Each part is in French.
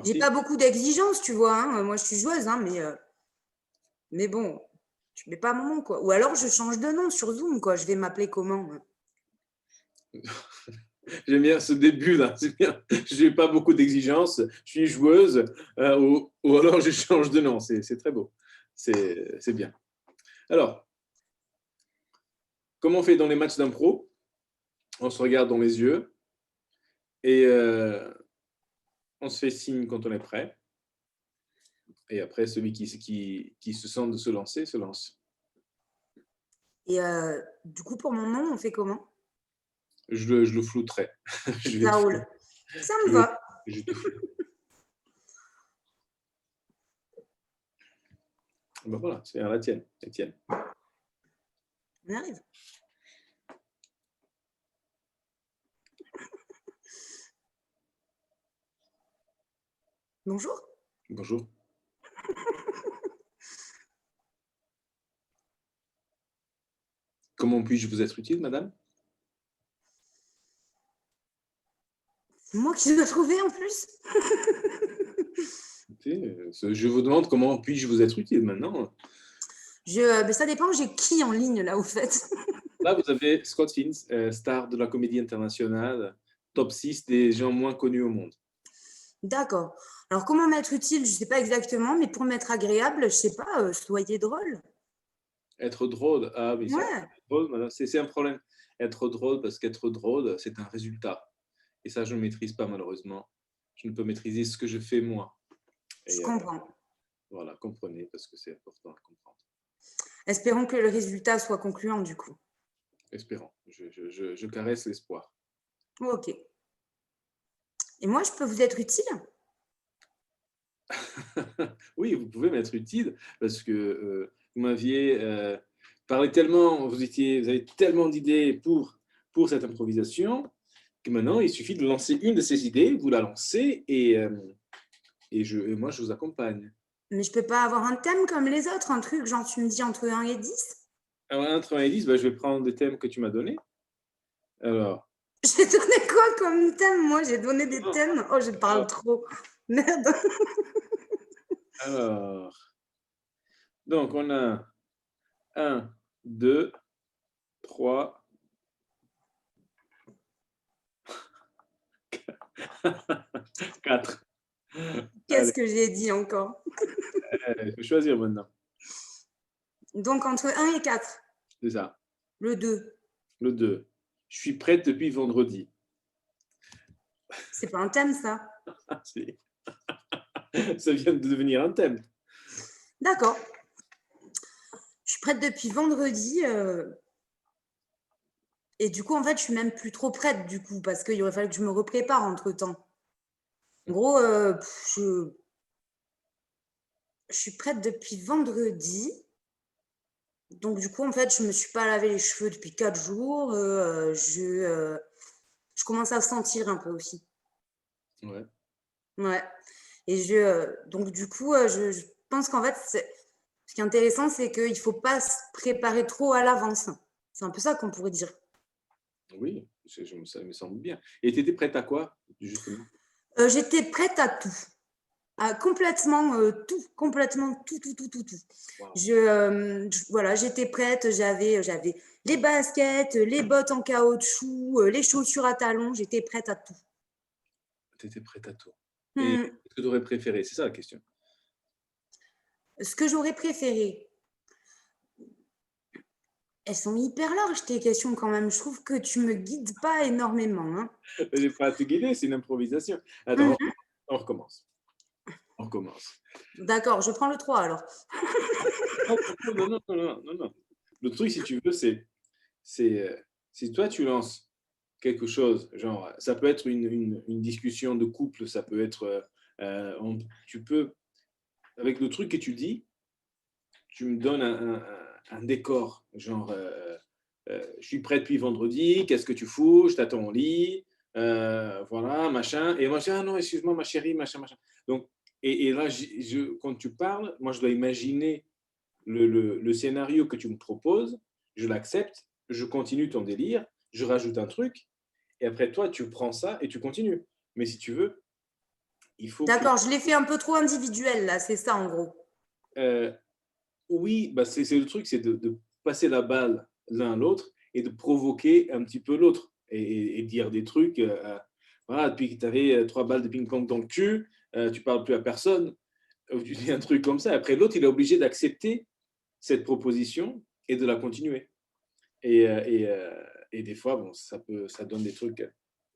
J'ai parti. pas beaucoup d'exigences, tu vois. Hein. Moi, je suis joueuse, hein, mais bon, tu mets pas mon nom, quoi. Ou alors, je change de nom sur Zoom, quoi. Je vais m'appeler comment? J'aime bien ce début-là, c'est bien. Je n'ai pas beaucoup d'exigences, je suis joueuse, ou alors je change de nom, c'est très beau. C'est bien. Alors, comment on fait dans les matchs d'impro? On se regarde dans les yeux et on se fait signe quand on est prêt. Et après, celui qui se sent de se lancer, se lance. Et du coup, pour mon nom, on fait comment? Je le flouterai. Je vais Ça te roule. Ça me je vais- va. je te floute. Ben voilà, c'est à la tienne. La tienne. On arrive. Bonjour. Bonjour. Comment puis-je vous être utile, madame? C'est moi qui dois trouver en plus. Je vous demande comment puis-je vous être utile maintenant. Ben, ça dépend, j'ai qui en ligne là, au fait? Là, vous avez Scott Fins, star de la comédie internationale, top 6 des gens moins connus au monde. D'accord. Alors, comment m'être utile? Je sais pas exactement, mais pour m'être agréable, je sais pas, soyez drôle. Être drôle, ah oui, ça. Ouais, Drôle, voilà, c'est un problème. Être drôle, parce qu'être drôle, c'est un résultat. Et ça, je ne maîtrise pas, malheureusement. Je ne peux maîtriser ce que je fais moi. je Et comprends. voilà, comprenez, parce que c'est important à comprendre. Espérons que le résultat soit concluant du coup. Espérons. Je caresse l'espoir. Ok. Et moi, je peux vous être utile? Oui, vous pouvez m'être utile, parce que vous m'aviez parlé tellement, vous avez tellement d'idées pour cette improvisation, que maintenant, il suffit de lancer une de ces idées, vous la lancez, et moi, je vous accompagne. Mais je peux pas avoir un thème comme les autres, un truc genre tu me dis entre 1 et 10? Alors, entre 1 et 10, je vais prendre des thèmes que tu m'as donnés. Alors, J'ai donné quoi comme thème? Moi, j'ai donné des non, thèmes. Oh, je parle alors, trop. Merde. alors, donc on a 1, 2, 3, 4. Qu'est-ce Allez, que j'ai dit encore? il faut choisir maintenant. Donc, entre 1 et 4. C'est ça. Le 2. Le 2. Je suis prête depuis vendredi. C'est pas un thème, ça. Ah, ça vient de devenir un thème. D'accord. Je suis prête depuis vendredi. Et du coup, en fait, je suis même plus trop prête, du coup, parce qu'il aurait fallu que je me reprépare entre-temps. En gros, je suis prête depuis vendredi. Donc, du coup, en fait, je me suis pas lavé les cheveux depuis 4 jours. Je commence à sentir un peu aussi. Ouais. Ouais. Et donc, du coup, je pense qu'en fait, ce qui est intéressant, c'est qu'il ne faut pas se préparer trop à l'avance. C'est un peu ça qu'on pourrait dire. Oui, ça me semble bien. Et tu étais prête à quoi, justement? J'étais prête à tout. Complètement tout, complètement tout, tout, tout, tout, tout. Wow. Voilà, j'étais prête, j'avais les baskets, les bottes en caoutchouc, les chaussures à talons, j'étais prête à tout. Tu étais prête à tout. Et Hmm. qu'est-ce que tu aurais préféré? C'est ça la question. Ce que j'aurais préféré, elles sont hyper larges tes questions quand même. Je trouve que tu me guides pas énormément. Hein. Je n'ai pas à te guider, c'est une improvisation. Attends, Mhm. on recommence. On recommence. D'accord, je prends le 3 alors. Non, non, non, non, non, non, non. Le truc, si tu veux, si toi, tu lances quelque chose, genre, ça peut être une discussion de couple, ça peut être, tu peux, avec le truc que tu dis, tu me donnes un décor, genre, je suis prêt depuis vendredi, qu'est-ce que tu fous, je t'attends au lit, voilà, machin. Et moi, je dis, ah non, excuse-moi, ma chérie, machin, machin. Donc, et là, quand tu parles, moi, je dois imaginer le scénario que tu me proposes, je l'accepte, je continue ton délire, je rajoute un truc, et après, toi, tu prends ça et tu continues. Mais si tu veux, il faut que… D'accord, je l'ai fait un peu trop individuel, là, c'est ça, en gros. Oui, bah c'est le truc, c'est de passer la balle l'un à l'autre et de provoquer un petit peu l'autre et dire des trucs. Voilà, depuis que tu avais 3 balles de ping-pong dans le cul, tu parles plus à personne. Tu dis un truc comme ça. Après, l'autre, il est obligé d'accepter cette proposition et de la continuer. Et, et des fois, bon, ça donne des trucs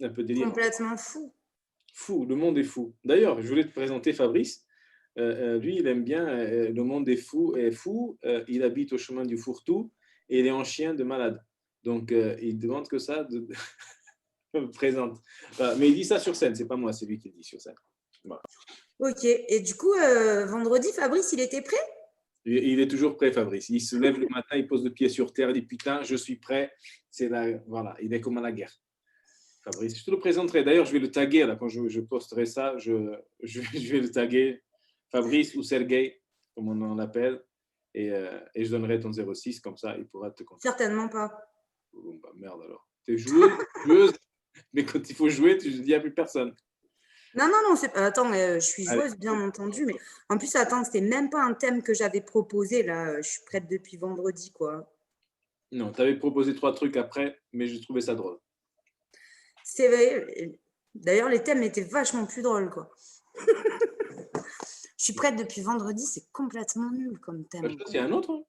un peu délirants. Complètement fou. Fou, le monde est fou. D'ailleurs, je voulais te présenter Fabrice. Lui, il aime bien le monde est fou. Il habite au chemin du fourre-tout et il est en chien de malade. Donc, il demande que ça de… me présente. Mais il dit ça sur scène, c'est pas moi, c'est lui qui le dit sur scène. Voilà. Ok, et du coup, vendredi, Fabrice, il était prêt? Il est toujours prêt, Fabrice. Il se lève le matin, il pose le pied sur terre, il dit putain, je suis prêt. C'est là, voilà, il est comme à la guerre. Fabrice, je te le présenterai. D'ailleurs, je vais le taguer là quand je posterai ça. Je vais le taguer Fabrice ou Sergei, comme on l'appelle, et je donnerai ton 06 comme ça, il pourra te contacter. Certainement pas. Oh, bah, merde alors. T'es joueuse, mais quand il faut jouer, tu dis à plus personne. Non, non, non, c'est pas. Attends, je suis Allez. joueuse, bien entendu, mais en plus, attends, c'était même pas un thème que j'avais proposé, là. Je suis prête depuis vendredi, quoi. Non, tu avais proposé 3 trucs après, mais j'ai trouvé ça drôle. C'est vrai. D'ailleurs, les thèmes étaient vachement plus drôles, quoi. Je suis prête depuis vendredi, c'est complètement nul comme thème. Il y a un autre, hein.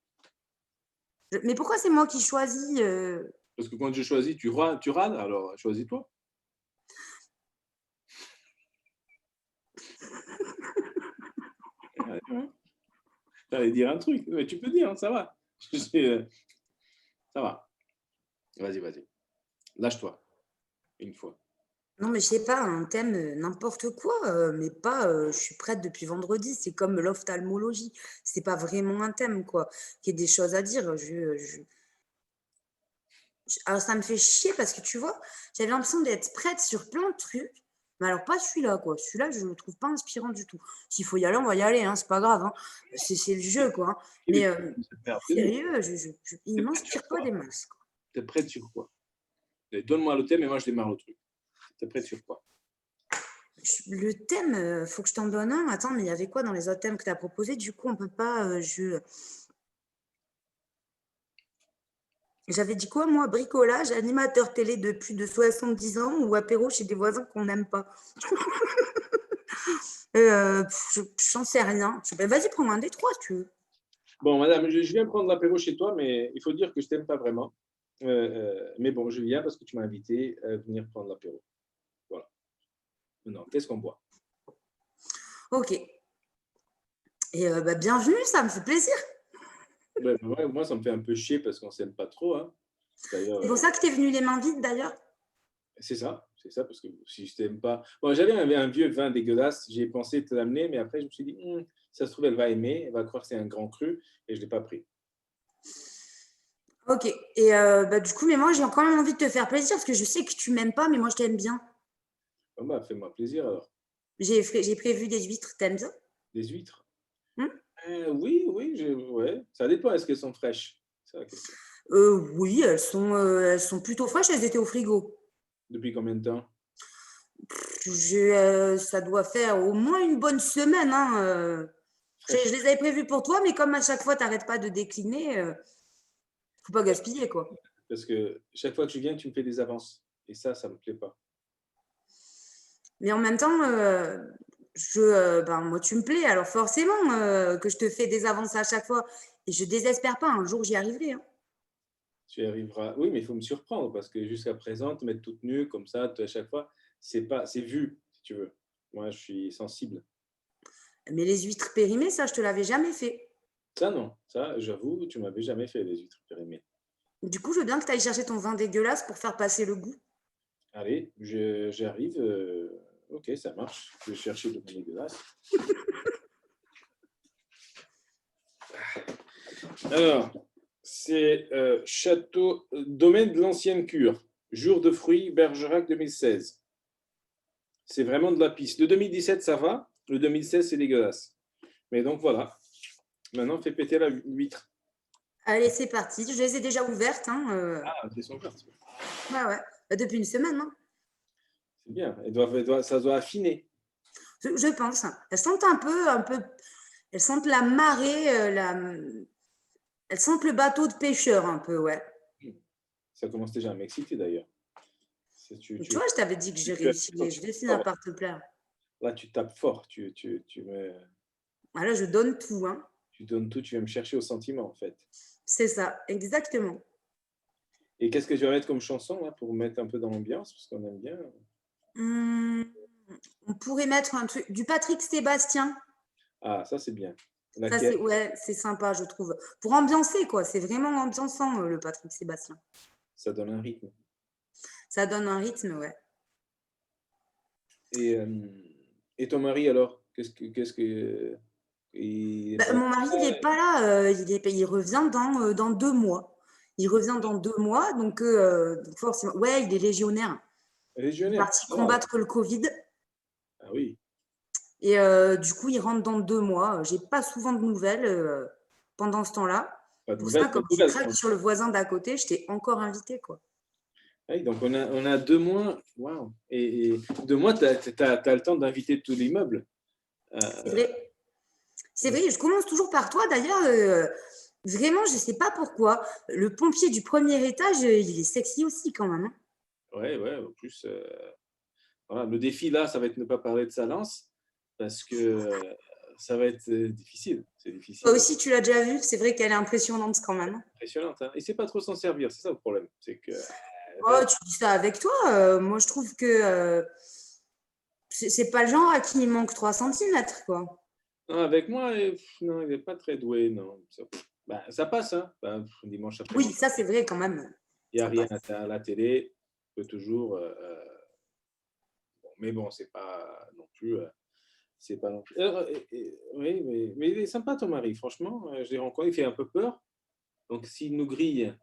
Mais pourquoi c'est moi qui choisis Parce que quand je choisis, tu râles, alors choisis-toi. Tu allais dire un truc, mais tu peux dire, hein, ça va. Ça va. Vas-y. Lâche-toi. Une fois. Non, mais je sais pas, un thème, n'importe quoi, mais pas je suis prête depuis vendredi. C'est comme l'ophtalmologie. C'est pas vraiment un thème, quoi. Il y a des choses à dire. Alors, ça me fait chier parce que tu vois, j'avais l'impression d'être prête sur plein de trucs. Mais alors, pas celui-là, quoi. Celui-là, je le trouve pas inspirant du tout. S'il faut y aller, on va y aller, hein, c'est pas grave. Hein. C'est le jeu, quoi. Hein. Mais sérieux, il ne m'inspire pas des masses. Tu es prête sur quoi? Donne-moi le thème et moi je démarre le truc. Tu es prête sur quoi? Le thème, faut que je t'en donne un. Attends, mais il y avait quoi dans les autres thèmes que tu as proposés? Du coup, on peut pas. J'avais dit quoi, moi? Bricolage, animateur télé de plus de 70 ans ou apéro chez des voisins qu'on n'aime pas. J'en sais rien. Vas-y, prends un des trois, si tu veux. Bon, madame, je viens prendre l'apéro chez toi, mais il faut dire que je t'aime pas vraiment. Mais bon, je viens parce que tu m'as invité à venir prendre l'apéro. Voilà. Maintenant, qu'est-ce qu'on boit? Ok. Et bienvenue, ça me fait plaisir. Ouais, moi, ça me fait un peu chier parce qu'on s'aime pas trop. Hein. C'est pour ça que tu es venu les mains vides, d'ailleurs. C'est ça, parce que si je t'aime pas… Bon, j'avais un vieux vin dégueulasse, j'ai pensé te l'amener, mais après, je me suis dit, ça se trouve, elle va aimer, elle va croire que c'est un grand cru, et je ne l'ai pas pris. Ok. Et du coup, mais moi, j'ai quand même envie de te faire plaisir parce que je sais que tu m'aimes pas, mais moi, je t'aime bien. Bon, bah, fais-moi plaisir alors. J'ai prévu des huîtres, t'aimes ça? Des huîtres? Hmm. Oui, ouais. Ça dépend, est-ce qu'elles sont fraîches? C'est la question. Oui, elles sont plutôt fraîches, elles étaient au frigo. Depuis combien de temps? Ça doit faire au moins une bonne semaine. Hein. Je les avais prévues pour toi, mais comme à chaque fois, tu n'arrêtes pas de décliner, faut pas gaspiller, quoi. Parce que chaque fois que tu viens, tu me fais des avances. Et ça me plaît pas. Mais en même temps, moi, tu me plais, alors forcément que je te fais des avances à chaque fois. Et je désespère pas, un jour, j'y arriverai. Hein. Tu y arriveras. Oui, mais il faut me surprendre parce que jusqu'à présent, te mettre toute nue comme ça, à chaque fois, c'est vu, si tu veux. Moi, je suis sensible. Mais les huîtres périmées, ça, je te l'avais jamais fait. Ça, non. Ça, j'avoue, tu m'avais jamais fait les huîtres périmées. Du coup, je veux bien que tu ailles chercher ton vin dégueulasse pour faire passer le goût. Allez, j'arrive. Ok, ça marche. Je vais chercher le vin dégueulasse. Alors, c'est Château Domaine de l'Ancienne Cure, Jour de fruits, Bergerac 2016. C'est vraiment de la piste. Le 2017, ça va. Le 2016, c'est dégueulasse. Mais donc voilà. Maintenant, fais péter la huître. Allez, c'est parti. Je les ai déjà ouvertes. Hein, Ah, elles sont ouvertes. Ouais. Depuis une semaine. Hein. C'est bien. Ça doit affiner. Je pense. Elles sentent un peu, elles sentent la marée, elles sentent le bateau de pêcheur un peu, ouais. Ça commence déjà à m'exciter d'ailleurs. Donc, tu vois, je t'avais dit que je vais finir Fort. par te plaire. Là, tu tapes fort, Voilà, je donne tout, hein. tu donnes tout, tu viens me chercher au sentiment en fait. C'est ça, exactement. Et qu'est-ce que je vais mettre comme chanson là, pour mettre un peu dans l'ambiance, parce qu'on aime bien. Hum, on pourrait mettre un truc, du Patrick Sébastien. Ah, ça c'est bien. Ça, Laquelle? ouais, c'est sympa, je trouve. Pour ambiancer, quoi. C'est vraiment ambiançant, le Patrick Sébastien. Ça donne un rythme. Ça donne un rythme, ouais. Et, euh, et ton mari alors? Il est Bah, pas mon mari, il n'est pas là. Il revient dans 2 mois. Il revient dans 2 mois, donc forcément. Ouais, il est légionnaire. Il est légionnaire? parti Wow. combattre le Covid. Ah oui. Et du coup, il rentre dans 2 mois. J'ai pas souvent de nouvelles pendant ce temps-là. Pas de Pour nouvelles, ça, pas comme de tu nouvelles. craques sur le voisin d'à côté, je t'ai encore invité, quoi. Ah oui, donc on a 2 mois. Waouh. Et 2 mois, tu as le temps d'inviter tout l'immeuble. C'est Euh, vrai. C'est vrai, je commence toujours par toi. D'ailleurs, vraiment, je sais pas pourquoi. Le pompier du premier étage, il est sexy aussi quand même, hein. ouais, ouais. En plus, voilà, le défi là, ça va être ne pas parler de sa lance, parce que ça va être difficile. C'est Toi difficile. aussi, tu l'as déjà vu. C'est vrai qu'elle est impressionnante quand même, hein. Impressionnante, hein. Et c'est pas trop s'en servir, c'est ça le problème. C'est que Oh, tu dis ça avec toi. Moi, je trouve que c'est pas le genre à qui il manque 3 centimètres, quoi. non, avec moi, non, il n'est pas très doué, non. Ça passe, hein. Dimanche Oui, après-midi, ça, c'est vrai quand même. il n'y a Ça rien passe. à la télé, on peut toujours. Bon, mais bon, c'est pas non plus. C'est pas non plus. Oui, mais il est sympa ton mari, franchement. Je l'ai rencontré, il fait un peu peur. Donc s'il nous grille,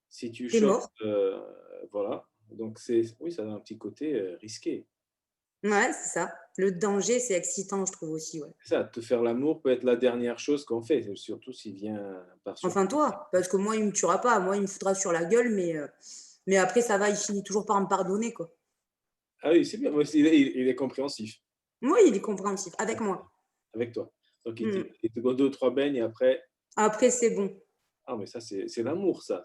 si tu T'es chopes, mort. voilà. Donc oui, ça a un petit côté risqué. Ouais, c'est ça. Le danger, c'est excitant, je trouve aussi, ouais. Ça, te faire l'amour peut être la dernière chose qu'on fait, surtout s'il vient par Enfin, surprise. toi, parce que moi, il me tuera pas. Moi, il me foutra sur la gueule, mais après, ça va, il finit toujours par me pardonner, quoi. Ah oui, c'est bien. Moi, il est compréhensif Oui, il est compréhensif, avec moi. avec toi. Donc Mm. il te boit 2 ou 3 beignes et après. Après, c'est bon. Ah, mais ça, c'est l'amour, ça.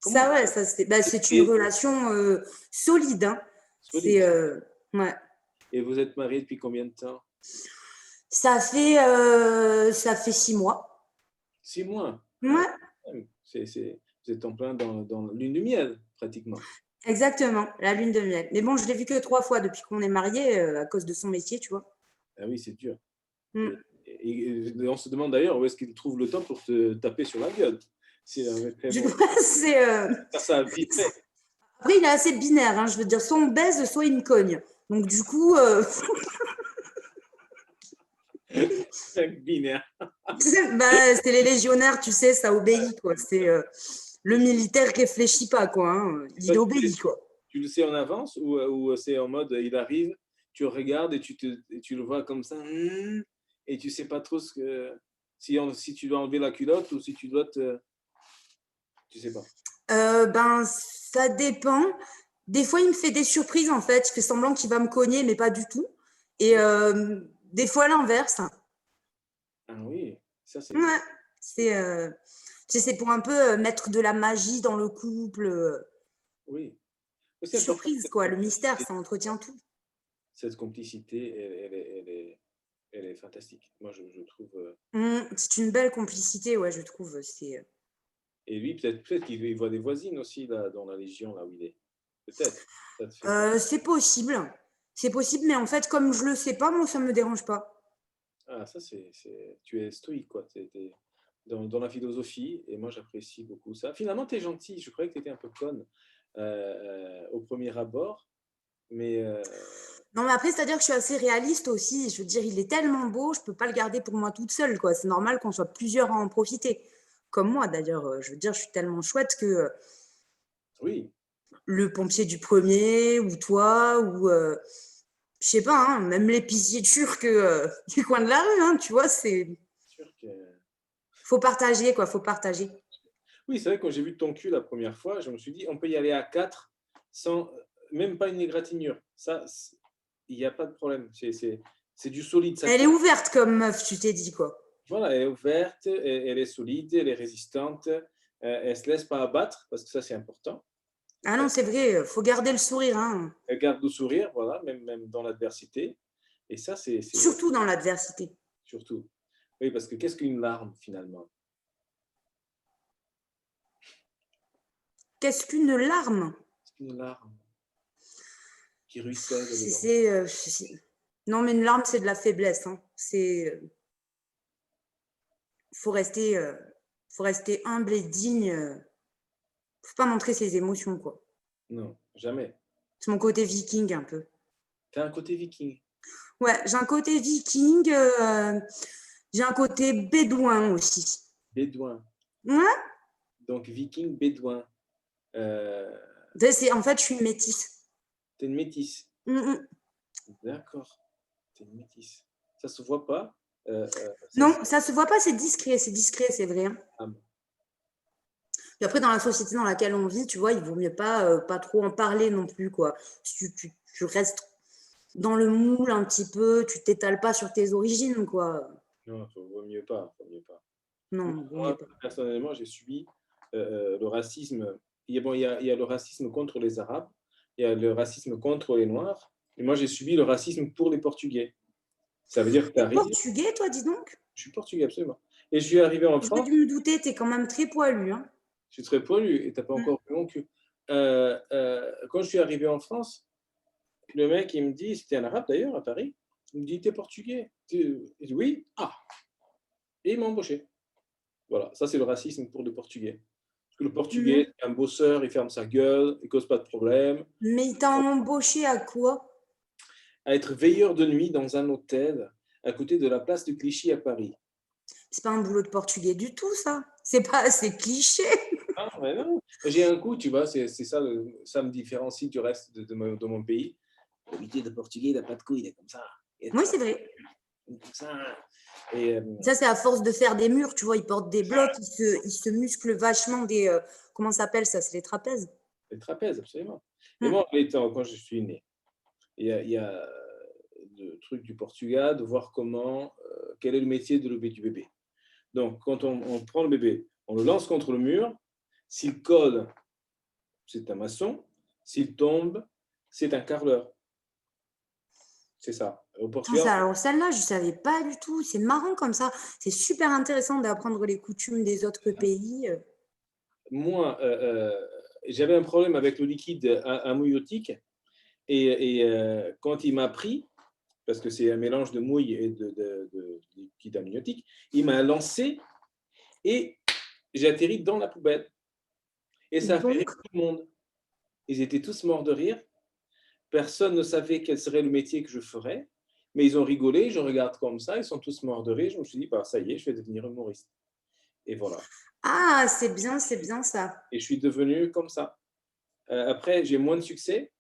Comment Ça, ouais, ça, c'est une et relation solide, hein. C'est, solide. ouais. Et vous êtes mariés depuis combien de temps? Ça fait 6 mois. 6 mois. Ah, Ouais, vous êtes en plein dans la lune de miel, pratiquement. exactement, la lune de miel. Mais bon, je l'ai vu que 3 fois depuis qu'on est mariés à cause de son métier, tu vois. Ah oui, c'est dur. Mm. Et on se demande d'ailleurs où est-ce qu'il trouve le temps pour te taper sur la gueule. C'est un très bon. C'est, Faire ça vite fait. après, il est assez binaire, hein. Je veux dire, soit on baise, soit il me cogne. Donc, du coup, C'est binaire. bah, c'est les légionnaires, tu sais, ça obéit, quoi. C'est le militaire réfléchit pas, quoi, hein. Toi, Il obéit, quoi. tu le sais en avance ou c'est en mode il arrive, tu regardes et tu le vois comme ça, et tu sais pas trop si tu dois enlever la culotte ou si tu dois tu sais pas. Ben, ça dépend. Des fois, il me fait des surprises, en fait. Il fait semblant qu'il va me cogner, mais pas du tout. Et des fois, l'inverse. Ah oui, ça c'est bien. Ouais. C'est c'est pour un peu mettre de la magie dans le couple. Oui. C'est important, Surprise, quoi. Le mystère, ça entretient tout. cette complicité, elle est fantastique. Moi, je trouve. C'est une belle complicité, ouais, je trouve. Et lui, peut-être qu'il voit des voisines aussi là, dans la Légion, là où il est. Peut-être. Ça te fait. C'est possible. C'est possible, mais en fait, comme je le sais pas, moi, ça me dérange pas. Ah, ça, tu es stoïque, quoi. T'es dans la philosophie, et moi, j'apprécie beaucoup ça. Finalement, tu es gentil. Je croyais que tu étais un peu conne au premier abord, mais Non, mais après, c'est-à-dire que je suis assez réaliste aussi. Je veux dire, il est tellement beau, je peux pas le garder pour moi toute seule, quoi. C'est normal qu'on soit plusieurs à en profiter. Comme moi, d'ailleurs. Je veux dire, je suis tellement chouette que oui, le pompier du premier, ou toi, ou je sais pas, hein, même l'épicier turc du coin de la rue, hein, tu vois, c'est sûr que. faut partager, quoi, faut partager. Oui, c'est vrai, quand j'ai vu ton cul la première fois, je me suis dit, on peut y aller à quatre sans même pas une égratignure. Ça, il n'y a pas de problème. c'est du solide. Ça Elle est ouverte comme meuf, tu t'es dit quoi. Voilà, elle est ouverte, elle est solide, elle est résistante, elle ne se laisse pas abattre, parce que ça, c'est important. Ah non, c'est vrai, faut garder le sourire, hein. Elle garde le sourire, voilà, même dans l'adversité. Et ça, c'est Surtout dans l'adversité. surtout. Oui, parce que qu'est-ce qu'une larme, finalement? Qu'est-ce qu'une larme? C'est une larme qui ruisselle Si dedans. Non, mais une larme, c'est de la faiblesse, hein. Faut rester, faut rester humble et digne. Faut pas montrer ses émotions, quoi. Non, jamais. C'est mon côté viking un peu. Tu as un côté viking, Ouais, j'ai un côté viking, j'ai un côté bédouin aussi. bédouin. Ouais, Donc, viking, bédouin. en fait, je suis une métisse. Tu es une métisse. D'accord. Tu es une métisse. Ça se voit pas. Non, ça se voit pas, c'est discret, c'est vrai. Hein. Ah, Puis après, dans la société dans laquelle on vit, tu vois, il vaut mieux pas trop en parler non plus, quoi. Tu restes dans le moule un petit peu, tu t'étales pas sur tes origines, quoi. non, vaut mieux pas. Vaut mieux pas. Non, vaut mieux Moi, pas. personnellement, j'ai subi le racisme. Il y a le racisme contre les Arabes, il y a le racisme contre les Noirs, et moi, j'ai subi le racisme pour les Portugais. Ça veut dire que tu T'es arrives. portugais, toi, dis donc? Je suis portugais, absolument. Et je suis arrivé en J'aurais France, dû me douter, t'es quand même très poilu, hein. je suis très poilu, et tu n'as pas encore vu mon cul. Quand je suis arrivé en France, le mec, il me dit, c'était un Arabe d'ailleurs, à Paris, il me dit, t'es portugais? Je dis, oui. Ah. Et il m'a embauché. Voilà, ça c'est le racisme pour les Portugais. Parce que le Portugais, c'est un bosseur, il ferme sa gueule, il cause pas de problème. Mais il t'a embauché à quoi? À être veilleur de nuit dans un hôtel à côté de la place de Clichy à Paris. C'est pas un boulot de portugais du tout, ça. C'est pas assez cliché. Ah, mais non. J'ai un coup, tu vois, c'est ça, ça me différencie du reste de mon pays. L'habitude de Portugais, il n'a pas de couilles, il est comme ça. Oui, c'est vrai. Comme ça. Et, Ça, c'est à force de faire des murs, tu vois, ils portent des blocs, ils se musclent vachement des. Comment ça s'appelle ça? C'est les trapèzes. les trapèzes, absolument. Et moi, quand je suis né, il y a le truc du Portugal, de voir quel est le métier du bébé. Donc, quand on prend le bébé, on le lance contre le mur. S'il colle, c'est un maçon. S'il tombe, c'est un carreleur. C'est ça. Au Portugal, Alors, celle-là, je ne savais pas du tout. C'est marrant comme ça. C'est super intéressant d'apprendre les coutumes des autres pays. moi, j'avais un problème avec le liquide amniotique. Et quand il m'a pris, parce que c'est un mélange de mouille et de liquide amniotique, il m'a lancé et j'ai atterri dans la poubelle. Et ça a fait rire Donc, tout le monde. Ils étaient tous morts de rire. Personne ne savait quel serait le métier que je ferais, mais ils ont rigolé. Je regarde comme ça, ils sont tous morts de rire. Je me suis dit, bah, ça y est, je vais devenir humoriste. Et voilà. ah, c'est bien ça. Et je suis devenu comme ça. Après, j'ai moins de succès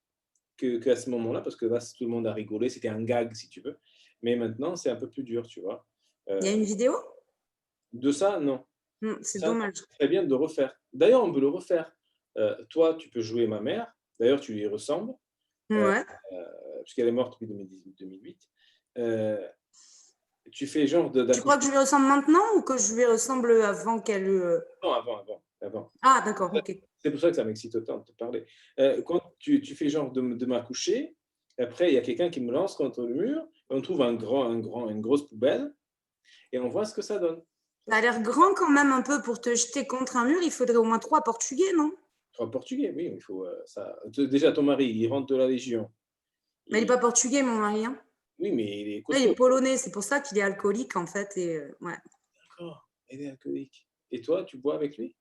qu'à ce moment-là, parce que là, tout le monde a rigolé. C'était un gag, si tu veux. Mais maintenant, c'est un peu plus dur, tu vois. Il y a une vidéo? De ça, non. C'est Ça, dommage. c'est très bien de le refaire. D'ailleurs, on peut le refaire. Toi, tu peux jouer ma mère. D'ailleurs, tu lui ressembles. Ouais. Puisqu'elle est morte depuis 2018. Tu fais genre Tu crois que je lui ressemble maintenant ou que je lui ressemble avant qu'elle. Non, avant. Ah, d'accord, ok. C'est pour ça que ça m'excite autant de te parler. Quand tu fais genre de m'accoucher, après, il y a quelqu'un qui me lance contre le mur, et on trouve une grosse poubelle, et on voit ce que ça donne. Ça a l'air grand quand même un peu pour te jeter contre un mur. Il faudrait au moins 3 Portugais, non? 3 Portugais, oui, il faut ça. Déjà, ton mari, il rentre de la Légion. Mais il n'est pas portugais, mon mari. Hein. Oui, mais il est Là, il est costaud. polonais. C'est pour ça qu'il est alcoolique, en fait. Et, ouais. D'accord, il est alcoolique. Et toi, tu bois avec lui?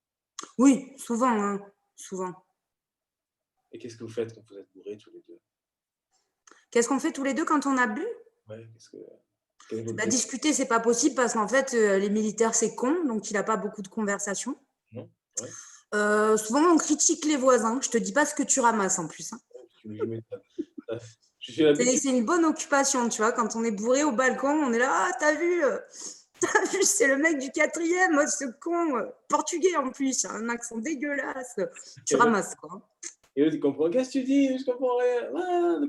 Oui, souvent. Hein, souvent. Et qu'est-ce que vous faites quand vous êtes bourrés tous les deux? Qu'est-ce qu'on fait tous les deux quand on a bu? Ouais, quel est votre Bah, délire? discuter, c'est pas possible parce qu'en fait, les militaires, c'est con. Donc, il n'a pas beaucoup de conversation. Non? Ouais. Souvent, on critique les voisins. Je te dis pas ce que tu ramasses en plus. Hein. J'ai l'habitude. C'est une bonne occupation, tu vois. Quand on est bourré au balcon, on est là, ah, t'as vu, c'est le mec du 4e, ce con, portugais en plus, un accent dégueulasse. Tu ramasses, quoi. Et là, tu comprends. Qu'est-ce que tu dis? Je comprends rien. Ah, le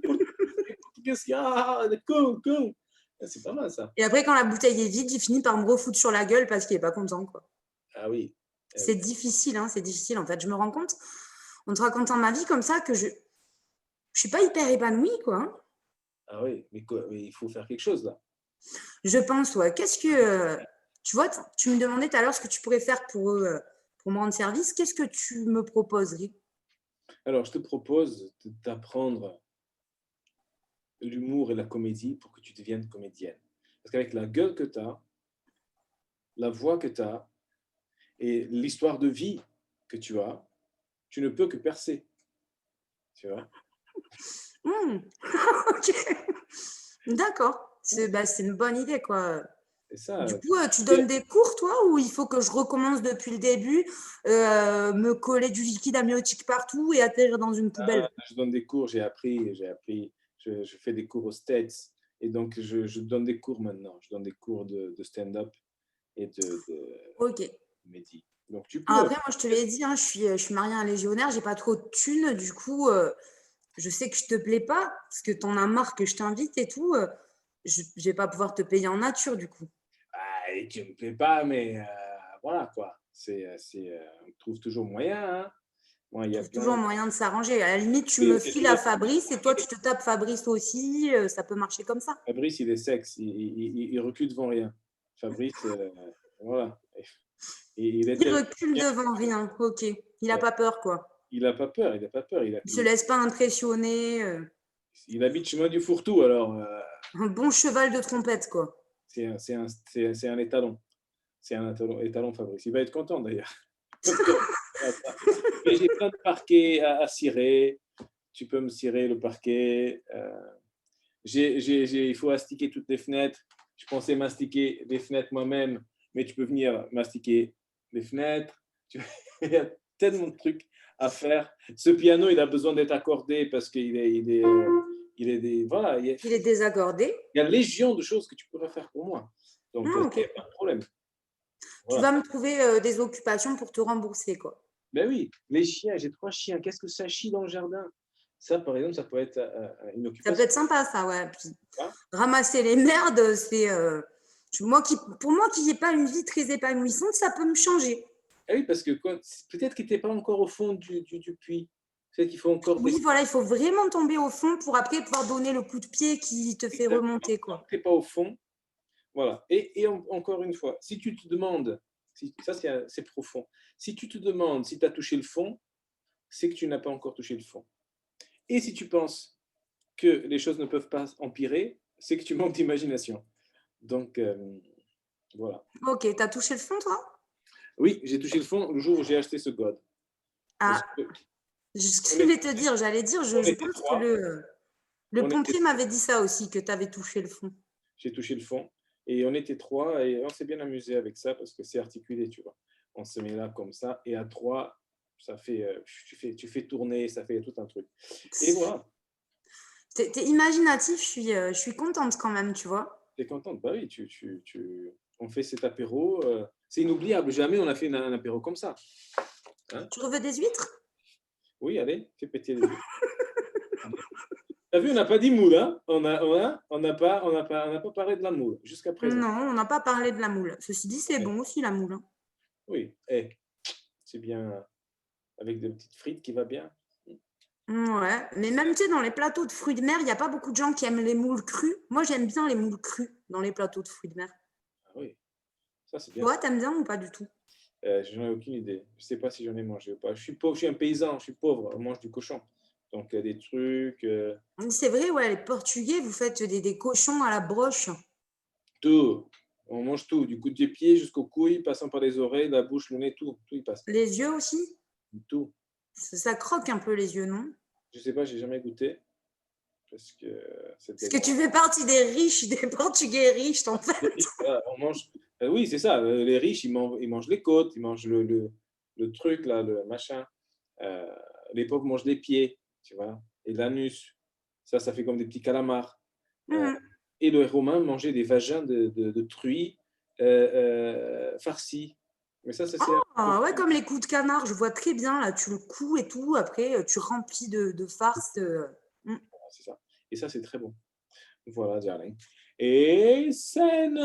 portugais, ah, le con. C'est pas mal ça. Et après, quand la bouteille est vide, il finit par me refoutre sur la gueule parce qu'il est pas content, quoi. Ah oui. Ah C'est oui. difficile, hein, c'est difficile. En fait, je me rends compte, en te racontant ma vie comme ça, que je suis pas hyper épanouie, quoi. Hein. Ah oui, mais quoi, mais il faut faire quelque chose là. Je pense, ouais. Qu'est-ce que. Tu vois, tu me demandais tout à l'heure ce que tu pourrais faire pour me rendre service. Qu'est-ce que tu me proposerais? Alors, je te propose d'apprendre l'humour et la comédie pour que tu deviennes comédienne. Parce qu'avec la gueule que tu as, la voix que tu as et l'histoire de vie que tu ne peux que percer. Tu vois? Ok. D'accord. C'est une bonne idée, quoi. C'est ça. Du coup, tu donnes des cours, toi, ou il faut que je recommence depuis le début, me coller du liquide amniotique partout et atterrir dans une poubelle? Je donne des cours, je fais des cours aux States et donc je donne des cours maintenant. Je donne des cours de stand-up et de Ok. comédie. Donc tu Alors peux. après, moi, je te l'ai dit, hein, je suis mariée à un légionnaire, j'ai pas trop de thunes, du coup, je sais que je te plais pas, parce que t'en as marre que je t'invite et tout. Je vais pas pouvoir te payer en nature, du coup. Ah, et tu me plais pas, mais voilà quoi. On trouve toujours moyen. Hein. Moi, il On y a trouve plein. toujours moyen de s'arranger. À la limite, tu Et me files à Fabrice et toi, tu te tapes Fabrice aussi. Ça peut marcher comme ça. Fabrice, il est sexe, il recule devant rien. Fabrice, voilà. Et il est Il tellement recule bien, devant rien. Ok. Il a pas peur, quoi. il n'a pas peur, il n'a pas peur. Il se laisse pas impressionner. Il habite chemin du Fourre-Tout, alors Un bon cheval de trompette, quoi. c'est un étalon. C'est un étalon Fabrice. Il va être content d'ailleurs. Mais j'ai plein de parquets à cirer. Tu peux me cirer le parquet. Il faut astiquer toutes les fenêtres. Je pensais mastiquer les fenêtres moi-même, mais tu peux venir mastiquer les fenêtres. Il y a tellement de trucs à faire. Ce piano, il a besoin d'être accordé parce voilà, Il est désaccordé. il y a légion de choses que tu pourrais faire pour moi. Donc, Ah, il ok. n'y a pas de problème. Tu Voilà. vas me trouver des occupations pour te rembourser, quoi. Ben oui, les chiens, j'ai 3 chiens. Qu'est-ce que ça chie dans le jardin? Ça, par exemple, ça peut être une Ça peut occupation. être sympa, ça, ouais. Puis, Hein. ramasser les merdes, c'est. Pour moi qui n'ai pas une vie très épanouissante, ça peut me changer. Ah oui, parce que peut-être qu'il n'était pas encore au fond du puits. Peut-être qu'il faut encore Oui, descendre. voilà, il faut vraiment tomber au fond pour après pouvoir donner le coup de pied qui te fait remonter, quoi. Tu n'es pas au fond. Voilà. Et encore une fois, si tu te demandes, ça c'est profond, si tu te demandes si tu as touché le fond, c'est que tu n'as pas encore touché le fond. Et si tu penses que les choses ne peuvent pas empirer, c'est que tu manques d'imagination. Donc, voilà. Ok, t'as touché le fond, toi? Oui, j'ai touché le fond le jour où j'ai acheté ce God. Parce Ah, que ce on que est- j'allais te dire, on je était pense que trois, le on était pompier m'avait dit ça aussi, que tu avais touché le fond. j'ai touché le fond. Et on était trois et on s'est bien amusé avec ça parce que c'est articulé, tu vois. On se met là comme ça et à trois, ça fait, tu fais tourner, ça fait tout un truc. Et voilà, T'es imaginatif, je suis contente quand même, tu vois. tu es contente. Bah oui, on fait cet apéro. C'est inoubliable. Jamais on a fait un apéro comme ça. Hein. Tu veux des huîtres? Oui, allez, fais péter les yeux. T'as vu, on n'a pas dit moule, hein. On n'a pas parlé de la moule jusqu'à présent. Non, on n'a pas parlé de la moule. Ceci dit, c'est Ouais. bon aussi, la moule. Hein. Oui, c'est bien avec des petites frites qui va bien. Ouais, mais même, tu sais, dans les plateaux de fruits de mer, il n'y a pas beaucoup de gens qui aiment les moules crues. Moi, j'aime bien les moules crues dans les plateaux de fruits de mer. Ah oui, ça c'est bien. Toi, t'aimes bien ou pas du tout? J'en ai aucune idée. Je sais pas si j'en ai mangé ou pas. Je suis pauvre, je suis un paysan, je suis pauvre, on mange du cochon. Donc des trucs, C'est vrai, ouais, les Portugais, vous faites des cochons à la broche. tout. On mange tout, du coup des pieds jusqu'aux couilles, passant par les oreilles, la bouche, le nez, tout y passe. Les yeux aussi? Tout. Ça croque un peu les yeux, non? Je sais pas, j'ai jamais goûté parce que Parce c'était que tu fais partie des riches, des Portugais riches, en fait. voilà, on mange. Oui, c'est ça. Les riches, ils mangent les côtes, ils mangent le truc là, le machin. Euh, les pauvres mangent les pieds, tu vois, et l'anus. Ça fait comme des petits calamars. Euh, Mhm. et le Romain mangeait des vagins de truies farcis. Mais ça c'est Ah, ouais, comme les coups de canard, je vois très bien, là, tu le couds et tout, après, tu remplis de farce. Mm. c'est ça. Et ça, c'est très bon. Voilà, darling. Et scène.